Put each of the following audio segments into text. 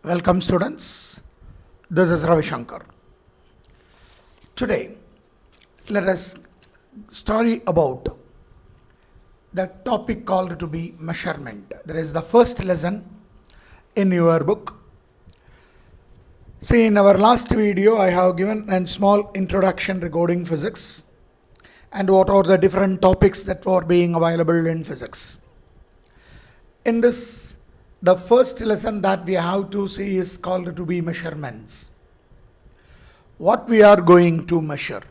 Welcome students, this is Ravi Shankar. Today, let us study about the topic called to be measurement. That is the first lesson in your book. See, in our last video, I have given a small introduction regarding physics and what are the different topics that were being available in physics. In this, the first lesson that we have to see is called to be measurements. What we are going to measure.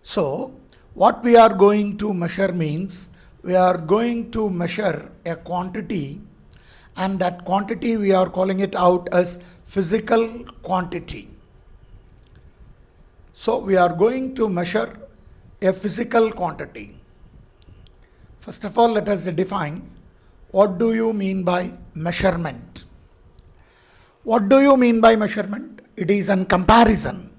So, what we are going to measure means we are going to measure a quantity, and that quantity we are calling it out as physical quantity. So, we are going to measure a physical quantity. First of all, let us define what do you mean by measurement. What do you mean by measurement? It is a comparison.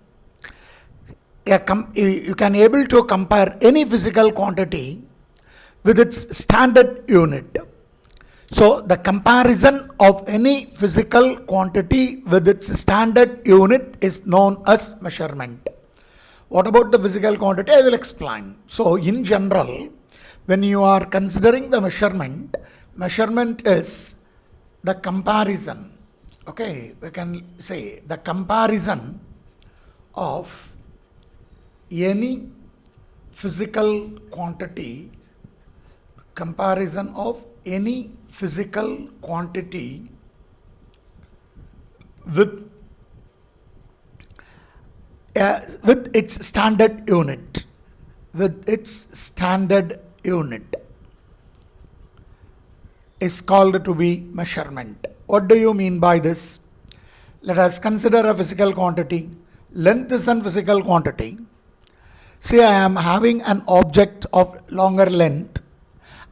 You can able to compare any physical quantity with its standard unit. So the comparison of any physical quantity with its standard unit is known as measurement. What about the physical quantity? I will explain. So in general, when you are considering the measurement is the comparison. Okay, we can say the comparison of any physical quantity, with its standard unit, is called to be measurement. What do you mean by this? Let us consider a physical quantity. Length is a physical quantity. Say I am having an object of longer length.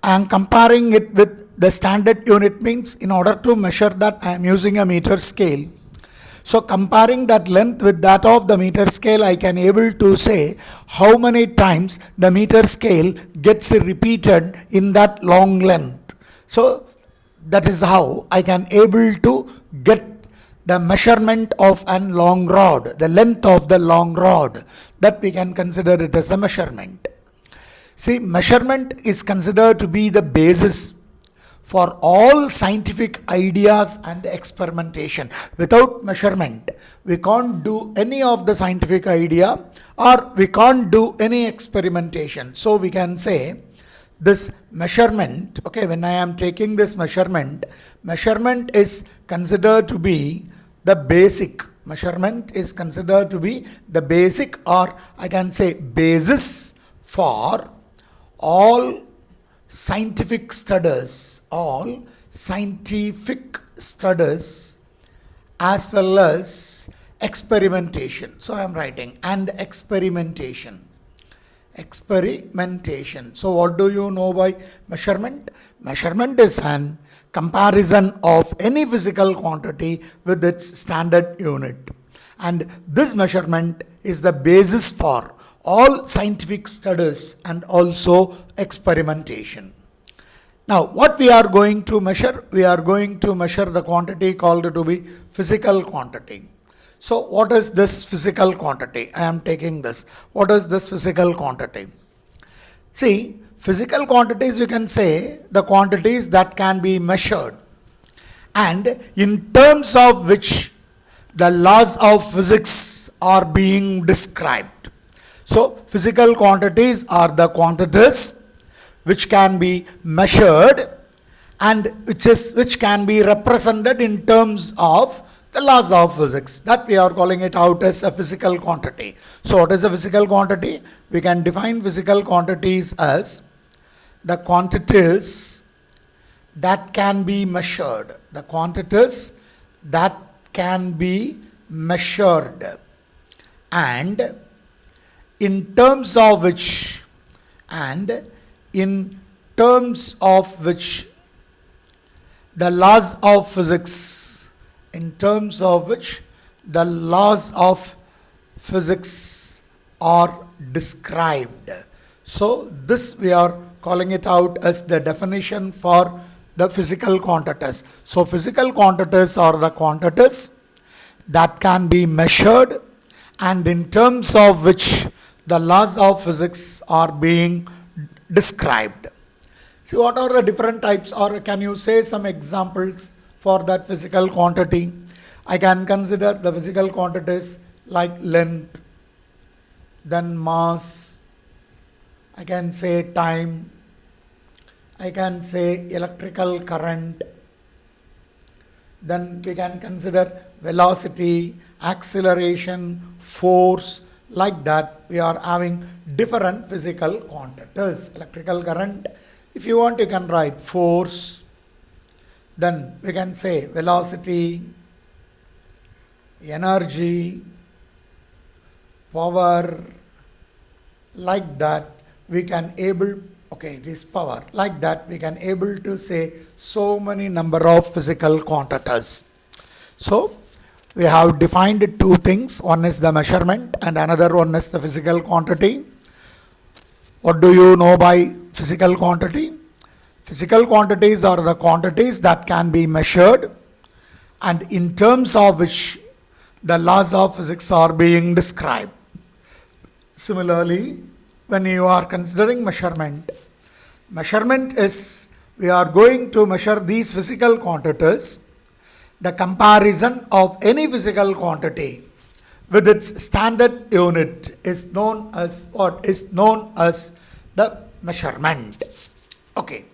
I am comparing it with the standard unit, means in order to measure that I am using a meter scale. So comparing that length with that of the meter scale, I can able to say how many times the meter scale gets repeated in that long length. So that is how I can able to get the measurement of a long rod, the length of the long rod, that we can consider it as a measurement. See, measurement is considered to be the basis for all scientific ideas and experimentation. Without measurement, we can't do any of the scientific idea, or we can't do any experimentation. So we can say this measurement, okay, when I am taking this measurement is considered to be the basic. Measurement is considered to be the basic, or I can say basis for all scientific studies, as well as experimentation. So I am writing and experimentation. So what do you know by measurement? Measurement is an comparison of any physical quantity with its standard unit. And this measurement is the basis for all scientific studies and also experimentation. Now, what we are going to measure? We are going to measure the quantity called to be physical quantity. So, what is this physical quantity? I am taking this. What is this physical quantity? See, physical quantities, you can say the quantities that can be measured and in terms of which the laws of physics are being described. So, physical quantities are the quantities which can be measured and which can be represented in terms of the laws of physics, that we are calling it out as a physical quantity. So what is a physical quantity? We can define physical quantities as the quantities that can be measured. The quantities that can be measured and in terms of which the laws of physics are described. So this we are calling it out as the definition for the physical quantities. So physical quantities are the quantities that can be measured and in terms of which the laws of physics are being described. So what are the different types, or can you say some examples for that physical quantity? I can consider the physical quantities like length, then mass, I can say time, I can say electrical current, then we can consider velocity, acceleration, force, like that. We are having different physical quantities. Electrical current, if you want, you can write force, then we can say velocity, energy, power, like that. We can able, okay, this power, like that we can able to say so many number of physical quantities. So we have defined two things, one is the measurement and another one is the physical quantity. What do you know by physical quantity? Physical quantities are the quantities that can be measured and in terms of which the laws of physics are being described. Similarly, when you are considering measurement, measurement is we are going to measure these physical quantities. The comparison of any physical quantity with its standard unit is known as what is known as the measurement. Okay.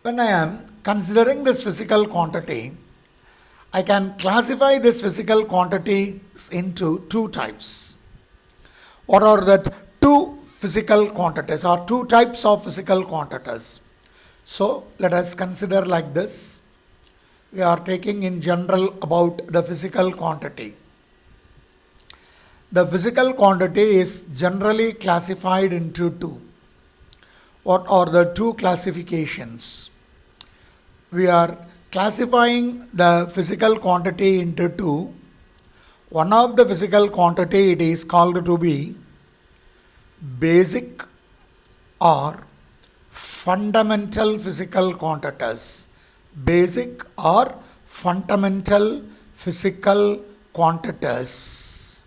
When I am considering this physical quantity, I can classify this physical quantities into two types. What are the two physical quantities or two types of physical quantities? So let us consider like this. We are taking in general about the physical quantity. The physical quantity is generally classified into two. What are the two classifications? We are classifying the physical quantity into two. One of the physical quantity, it is called to be basic or fundamental physical quantities. Basic or fundamental physical quantities.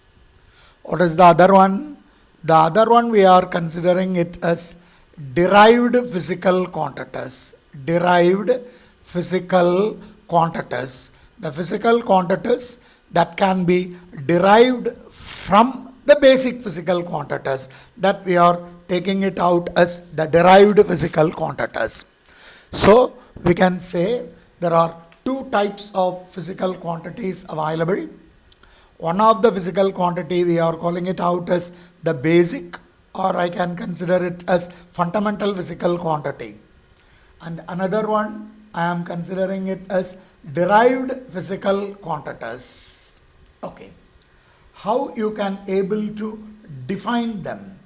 What is the other one? The other one we are considering it as derived physical quantities. Derived physical quantities. The physical quantities that can be derived from the basic physical quantities, that we are taking it out as the derived physical quantities. So we can say there are two types of physical quantities available. One of the physical quantity we are calling it out as the basic, or I can consider it as fundamental physical quantity. And another one I am considering it as derived physical quantities. Okay. How you can able to define them?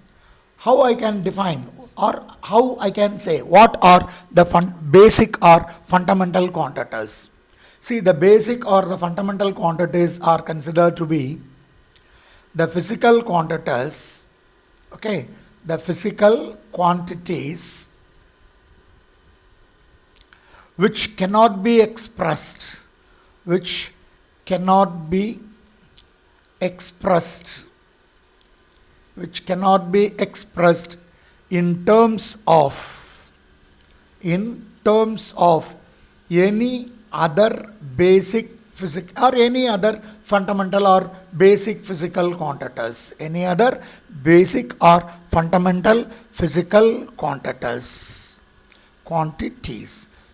How I can define, or how I can say what are the basic or fundamental quantities? See, the basic or the fundamental quantities are considered to be the physical quantities, okay, the physical quantities which cannot be expressed, which cannot be expressed, which cannot be expressed in terms of any other basic physical or any other fundamental or basic physical quantities, any other basic or fundamental physical quantities.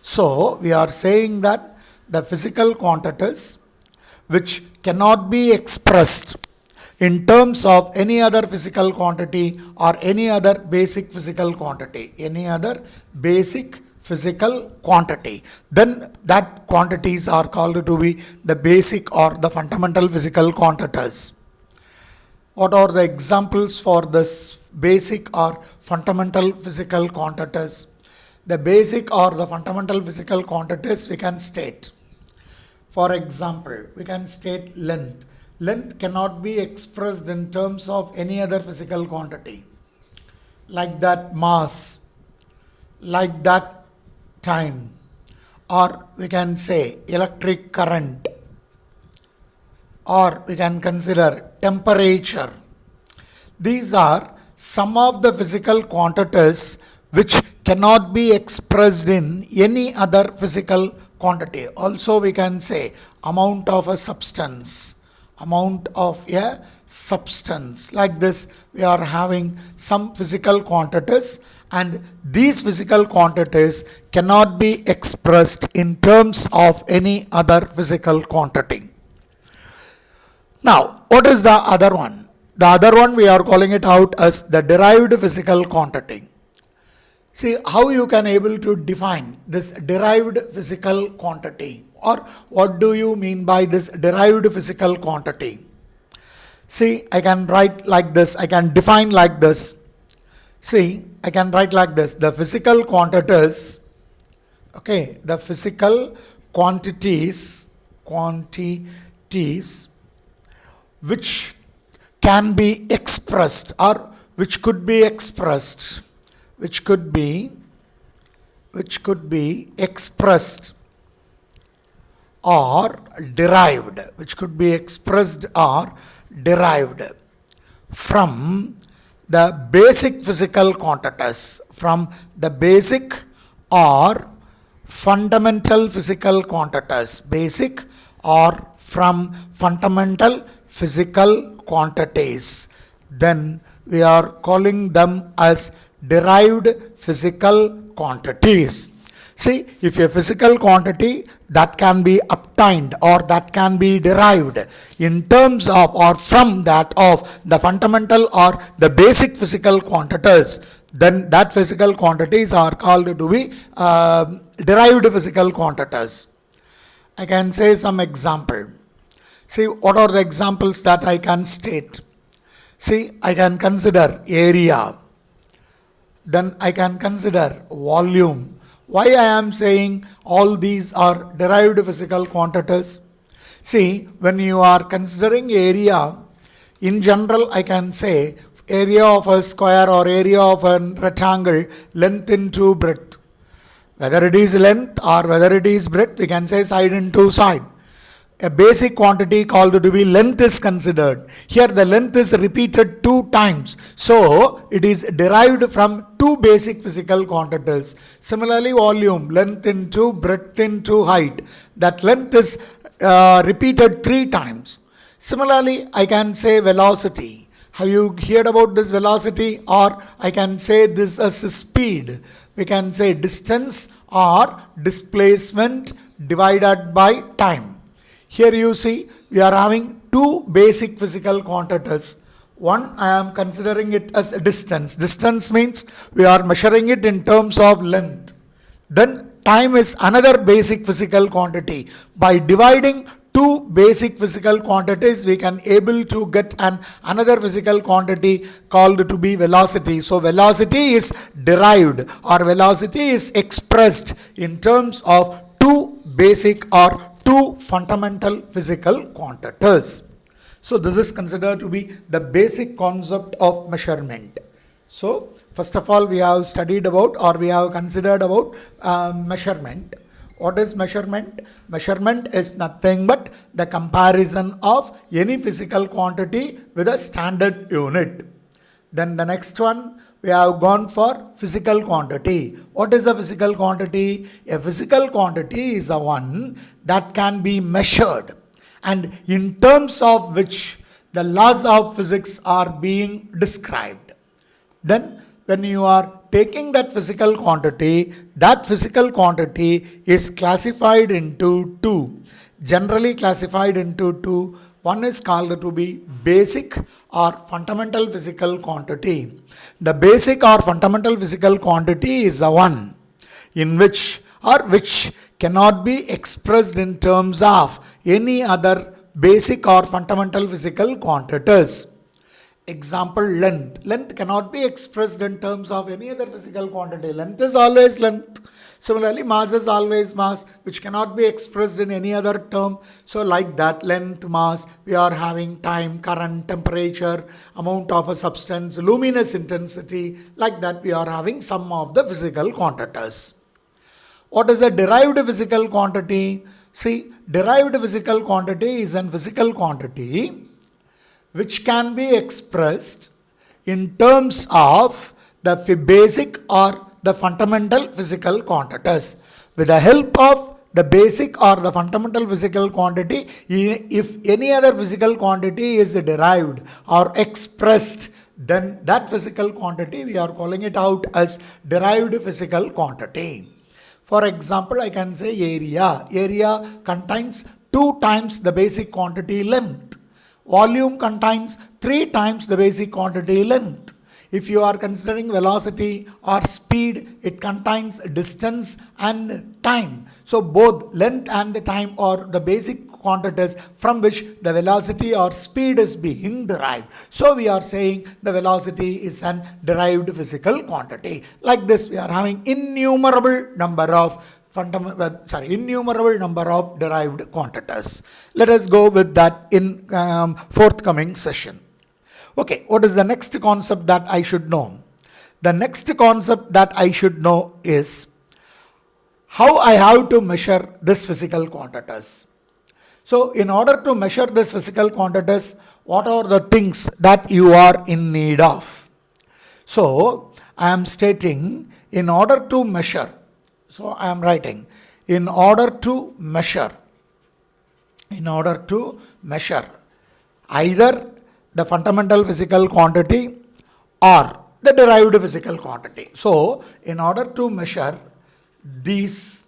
So we are saying that the physical quantities which cannot be expressed in terms of any other physical quantity or any other basic physical quantity, any other basic physical quantity, then that quantities are called to be the basic or the fundamental physical quantities. What are the examples for this basic or fundamental physical quantities? The basic or the fundamental physical quantities we can state. For example, we can state length. Length cannot be expressed in terms of any other physical quantity. Like that mass, like that time, or we can say electric current, or we can consider temperature. These are some of the physical quantities which cannot be expressed in any other physical quantity. Also we can say amount of a substance, amount of a substance. Like this we are having some physical quantities, and these physical quantities cannot be expressed in terms of any other physical quantity. Now, what is the other one? The other one we are calling it out as the derived physical quantity. See how you can able to define this derived physical quantity, or what do you mean by this derived physical quantity? See, I can write like this, I can define like this. See, I can write like this: the physical quantities, okay, the physical quantities which can be expressed, or which could be expressed, which could be expressed or derived, which could be expressed or derived from the basic physical quantities, from the basic or fundamental physical quantities, basic or from fundamental physical quantities, then we are calling them as derived physical quantities. See, if a physical quantity that can be obtained or that can be derived in terms of or from that of the fundamental or the basic physical quantities, then that physical quantities are called to be derived physical quantities. I can say some example. See, what are the examples that I can state? See, I can consider area, then I can consider volume. Why I am saying all these are derived physical quantities? See, when you are considering area, in general I can say area of a square or area of a rectangle, length into breadth. Whether it is length or whether it is breadth, we can say side into side. A basic quantity called to be length is considered. Here the length is repeated 2 times. So it is derived from 2 basic physical quantities. Similarly, volume, length into breadth into height. That length is repeated 3 times. Similarly, I can say velocity. Have you heard about this velocity? Or I can say this as speed. We can say distance or displacement divided by time. Here you see we are having 2 basic physical quantities. One, I am considering it as distance. Distance means we are measuring it in terms of length. Then time is another basic physical quantity. By dividing 2 basic physical quantities, we can able to get another physical quantity called to be velocity. So velocity is derived or velocity is expressed in terms of 2 basic or 2 fundamental physical quantities. So this is considered to be the basic concept of measurement. So first of all we have studied about or we have considered about measurement. What is measurement? Measurement is nothing but the comparison of any physical quantity with a standard unit. Then the next one, we have gone for physical quantity. What is a physical quantity? A physical quantity is a one that can be measured and in terms of which the laws of physics are being described. Then when you are taking that physical quantity is classified into 2. Generally classified into 2. One is called to be basic or fundamental physical quantity. The basic or fundamental physical quantity is the one in which cannot be expressed in terms of any other basic or fundamental physical quantities. Example, length. Length cannot be expressed in terms of any other physical quantity. Length is always length. Similarly, mass is always mass, which cannot be expressed in any other term. So like that, length, mass, we are having time, current, temperature, amount of a substance, luminous intensity. Like that, we are having some of the physical quantities. What is a derived physical quantity? See, derived physical quantity is a physical quantity which can be expressed in terms of the basic or the fundamental physical quantities. With the help of the basic or the fundamental physical quantity, if any other physical quantity is derived or expressed, then that physical quantity we are calling it out as derived physical quantity. For example, I can say area. Area contains 2 times the basic quantity length. Volume contains 3 times the basic quantity length. If you are considering velocity or speed, it contains distance and time. So both length and time are the basic quantities from which the velocity or speed is being derived. So we are saying the velocity is an derived physical quantity. Like this, we are having innumerable number of derived quantities. Let us go with that in forthcoming session. Okay, what is the next concept that I should know? The next concept that I should know is how I have to measure this physical quantities. So, in order to measure this physical quantities, what are the things that you are in need of? So, I am stating in order to measure. So, I am writing in order to measure either the fundamental physical quantity or the derived physical quantity. So, in order to measure these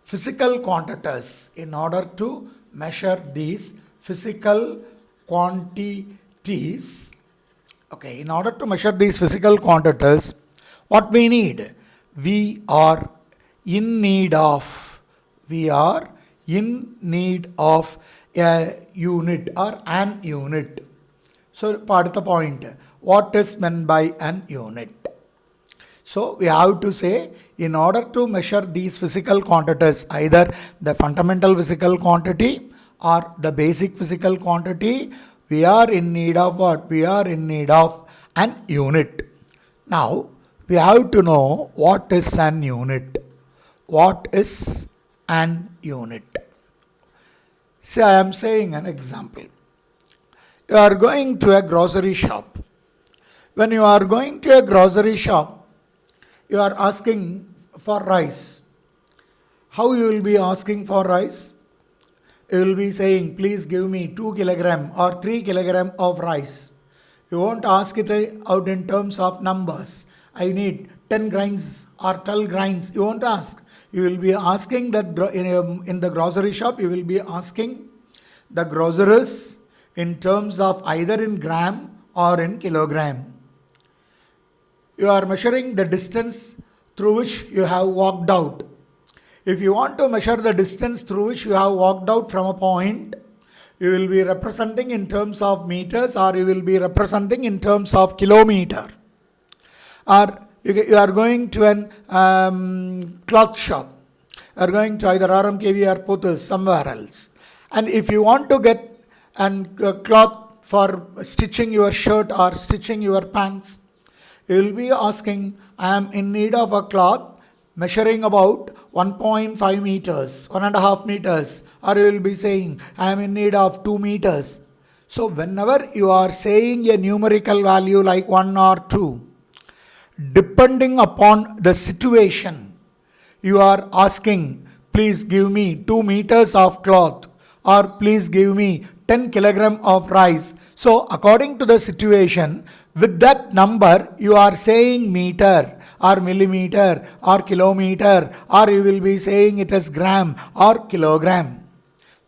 physical quantities, in order to measure these physical quantities, okay, in order to measure these physical quantities, what we need? We are in need of a unit or an unit. So, part of the point, what is meant by an unit? So, we have to say, in order to measure these physical quantities, either the fundamental physical quantity or the basic physical quantity, we are in need of what? We are in need of an unit. Now, we have to know what is an unit. What is an unit? See, I am saying an example. You are going to a grocery shop. When you are going to a grocery shop, you are asking for rice. How you will be asking for rice? You will be saying, please give me 2 kilogram or 3 kilogram of rice. You won't ask it out in terms of numbers. I need 10 grains or 12 grains. You won't ask. You will be asking that in the grocery shop, you will be asking the groceries in terms of either in gram or in kilogram. You are measuring the distance through which you have walked out. If you want to measure the distance through which you have walked out from a point, you will be representing in terms of meters or you will be representing in terms of kilometer. Or you are going to an cloth shop. You are going to either RMKV or Pothos, somewhere else. And if you want to get a cloth for stitching your shirt or stitching your pants, you will be asking, I am in need of a cloth measuring about 1.5 meters, 1.5 meters, or you will be saying, I am in need of 2 meters. So whenever you are saying a numerical value like 1 or 2, depending upon the situation, you are asking, please give me 2 meters of cloth or please give me 10 kilogram of rice. So according to the situation, with that number, you are saying meter or millimeter or kilometer, or you will be saying it as gram or kilogram.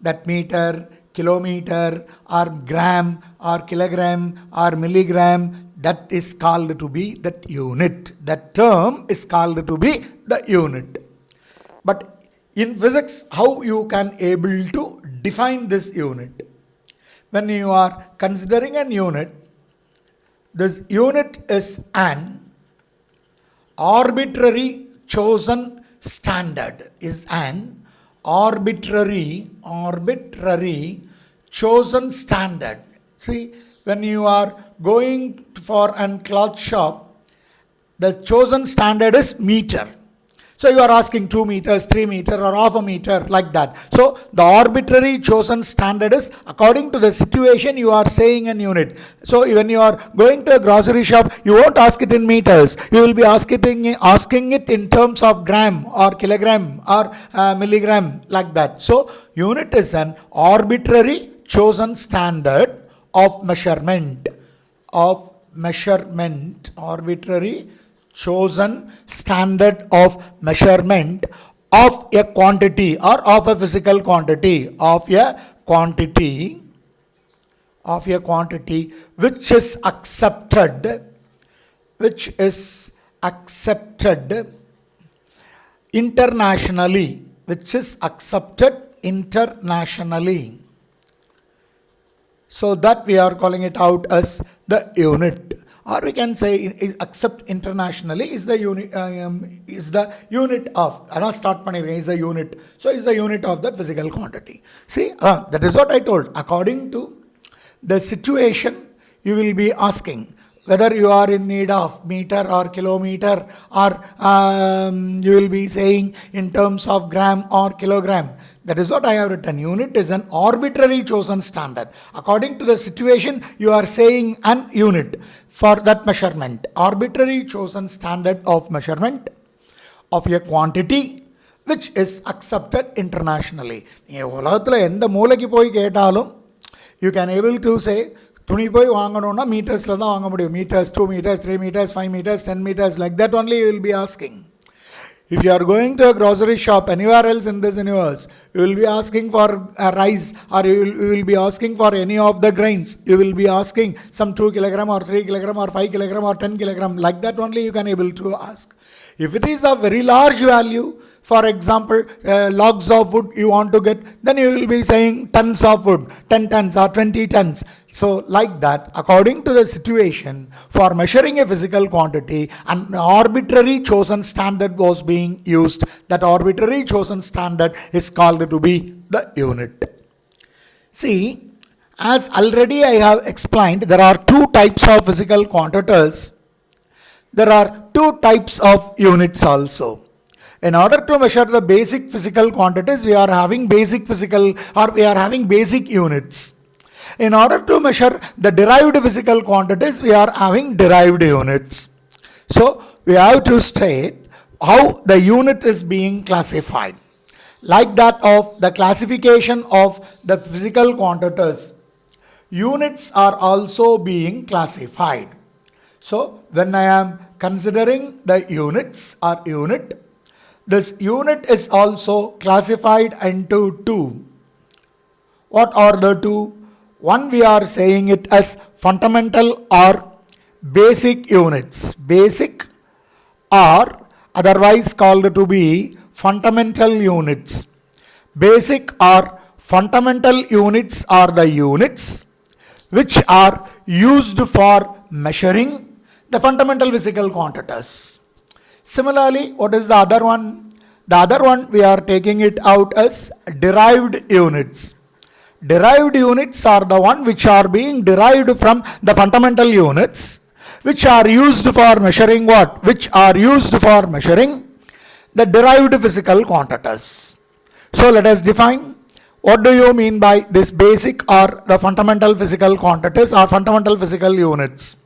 That meter, kilometer or gram or kilogram or milligram, that is called to be that unit. That term is called to be the unit. But in physics, how you can able to define this unit? When you are considering an unit, this unit is an arbitrary chosen standard, is an arbitrary chosen standard. See, when you are going for a cloth shop, the chosen standard is meter. So you are asking 2 meters, 3 meter or half a meter, like that. So the arbitrary chosen standard is according to the situation you are saying an unit. So when you are going to a grocery shop, you won't ask it in meters. You will be asking it in terms of gram or kilogram or milligram, like that. So unit is an arbitrary chosen standard of measurement. Arbitrary chosen standard of measurement of a quantity or of a physical quantity, which is accepted internationally, so that we are calling it out as the unit. Or we can say accept internationally is the unit of, is the unit. So is the unit of that physical quantity. See, that is what I told. According to the situation, you will be asking whether you are in need of meter or kilometer, or you will be saying in terms of gram or kilogram. That is what I have written. Unit is an arbitrary chosen standard. According to the situation, you are saying an unit for that measurement. Arbitrary chosen standard of measurement of a quantity which is accepted internationally. You can able to say, துணி போய் வாங்கணும்னா மீட்டர்ஸில் தான் வாங்க முடியும். Metres, 2 meters, 3 meters, 5 meters, 10 meters, like that only you will be asking. If you are going to a grocery shop anywhere else in this universe, you will be asking for rice, or you will be asking for any of the grains. You will be asking some 2 kilogram or 3 kilogram or 5 kilogram or 10 kilogram. Like that only you can able to ask. If it is a very large value, for example, logs of wood you want to get, then you will be saying tons of wood, 10 tons or 20 tons. So like that, according to the situation, for measuring a physical quantity, an arbitrary chosen standard was being used. That arbitrary chosen standard is called to be the unit. See, as already I have explained, there are 2 types of physical quantities. There are 2 types of units also. In order to measure the basic physical quantities, we are having basic units. In order to measure the derived physical quantities, we are having derived units. So we have to state how the unit is being classified. Like that of the classification of the physical quantities, units are also being classified. So when I am considering the units or unit, this unit is also classified into 2. What are the 2? One, we are saying it as fundamental or basic units. Basic, or otherwise called to be fundamental units. Basic or fundamental units are the units which are used for measuring the fundamental physical quantities. Similarly, what is the other one? The other one we are taking it out as derived units. Derived units are the one which are being derived from the fundamental units, which are used for measuring what? Which are used for measuring the derived physical quantities. So let us define. What do you mean by this basic or the fundamental physical quantities or fundamental physical units?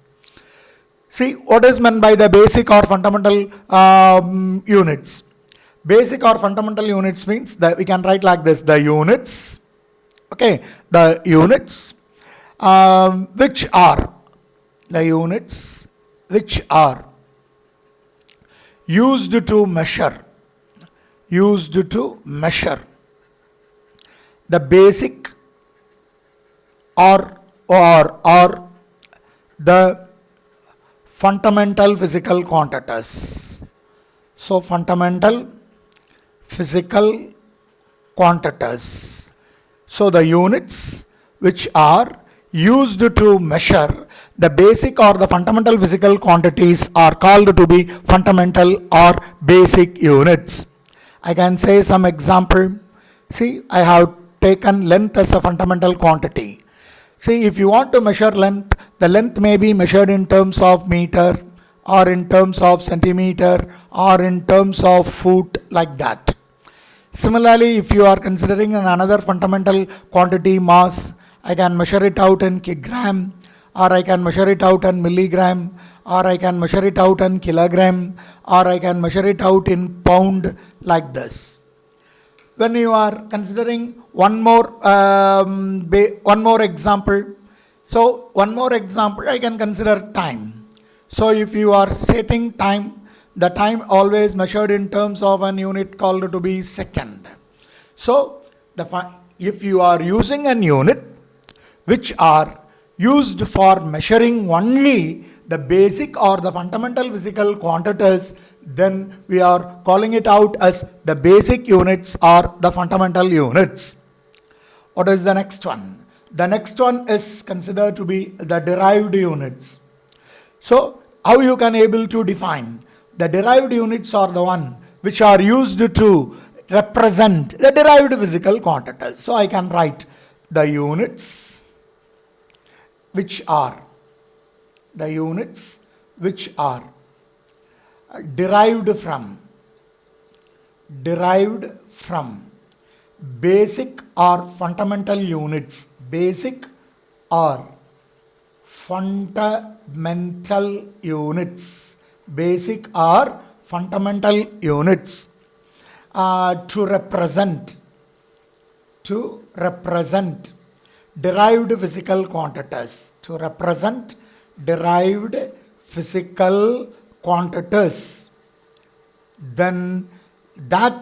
See, what is meant by the basic or fundamental units? Basic or fundamental units means that we can write like this: the units, okay, the units which are used to measure the basic or the fundamental physical quantities. So fundamental physical quantities. So the units which are used to measure the basic or the fundamental physical quantities are called to be fundamental or basic units. I can say some example. See, I have taken length as a fundamental quantity. See, if you want to measure length, the length may be measured in terms of meter or in terms of centimeter, or in terms of foot, like that. Similarly, if you are considering another fundamental quantity, mass, I can measure it out in kilogram, or I can measure it out in milligram, or I can measure it out in kilogram, or I can measure it out in pound, like this. When you are considering one more example, so one more example, I can consider time. So if you are stating time, the time always measured in terms of an unit called to be second. So if you are using an unit which are used for measuring only the basic or the fundamental physical quantities, then we are calling it out as the basic units or the fundamental units. What is the next one? The next one is considered to be the derived units. So how you can able to define? The derived units are the one which are used to represent the derived physical quantities. So I can write the units which are derived from basic or fundamental units. Basic or fundamental units. Basic or fundamental units to represent derived physical quantities. To represent derived physical quantities. Then that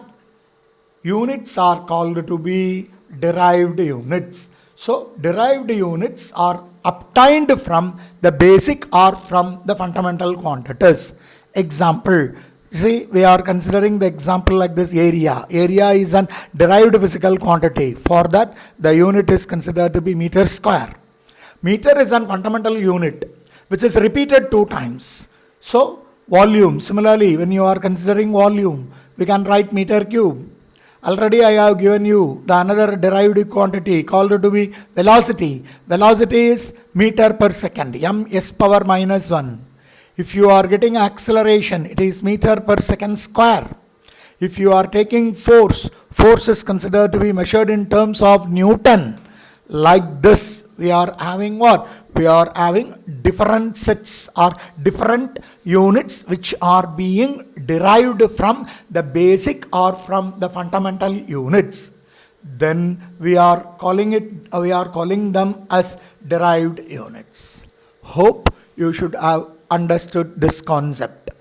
units are called to be derived units. So derived units are obtained from the basic or from the fundamental quantities. Example, see, we are considering the example like this: area. Area is an derived physical quantity. For that, the unit is considered to be meter square. Meter is an fundamental unit which is repeated 2 times. So volume, similarly, when you are considering volume, we can write meter cube. Already I have given you the another derived quantity called to be velocity. Velocity is meter per second, ms power minus 1. If you are getting acceleration, it is meter per second square. If you are taking force, force is considered to be measured in terms of Newton. Like this, we are having what? We are having different sets or different units which are being derived from the basic or from the fundamental units. Then we are calling them as derived units. Hope you should have understood this concept.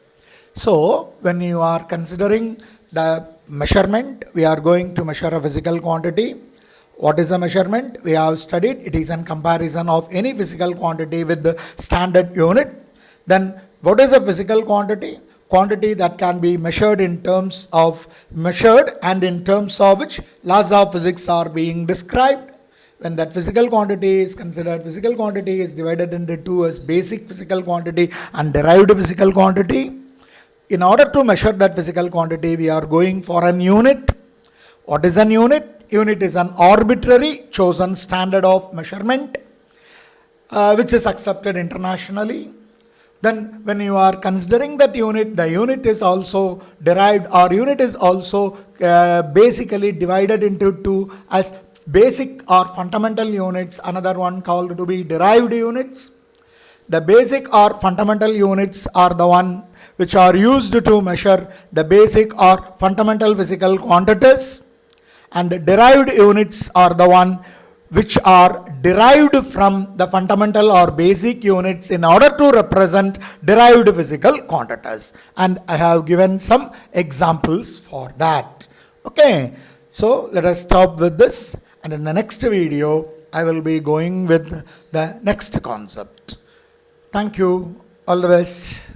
So when you are considering the measurement, we are going to measure a physical quantity. What is a measurement? We have studied. It is a comparison of any physical quantity with the standard unit. Then what is a physical quantity? Quantity that can be measured and in terms of which laws of physics are being described. When that physical quantity is considered, physical quantity is divided into two as basic physical quantity and derived physical quantity. In order to measure that physical quantity, we are going for an unit. What is an unit? Unit is an arbitrary chosen standard of measurement which is accepted internationally. Then when you are considering that unit, the unit is also derived, or unit is also basically divided into two as basic or fundamental units, another one called to be derived units. The basic or fundamental units are the one which are used to measure the basic or fundamental physical quantities. And derived units are the one which are derived from the fundamental or basic units in order to represent derived physical quantities. And I have given some examples for that. Okay, so let us stop with this, and in the next video I will be going with the next concept. Thank you. All the best.